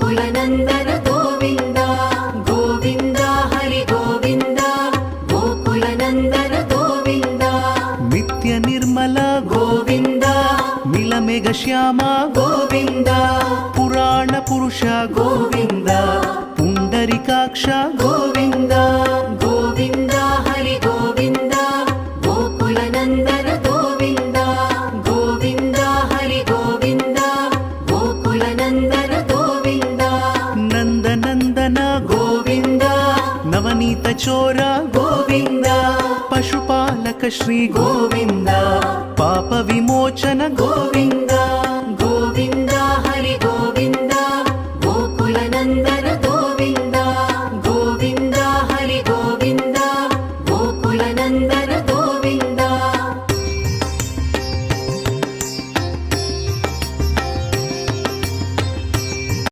गोकुलनन्दन गोविन्द गोविन्द हरि गोविन्द गोकुलनन्दन गोविन्द नित्य निर्मल गोविन्द मिलमेघ श्याम गोविन्द पुराण पुरुष गोविन्द पुण्डरीकाक्ष गोविन्द गोविन्द हरि गोविन्द गोकुलनन्दन गोविन्द गोविन्द हरि गोविन्द गोकुलनन्दन गोविन्द नन्दनन्दन गोविन्द नवनीत चोर गोविन्द पशुपालक श्री गोविन्द पाप विमोचन गोविन्द गोविन्द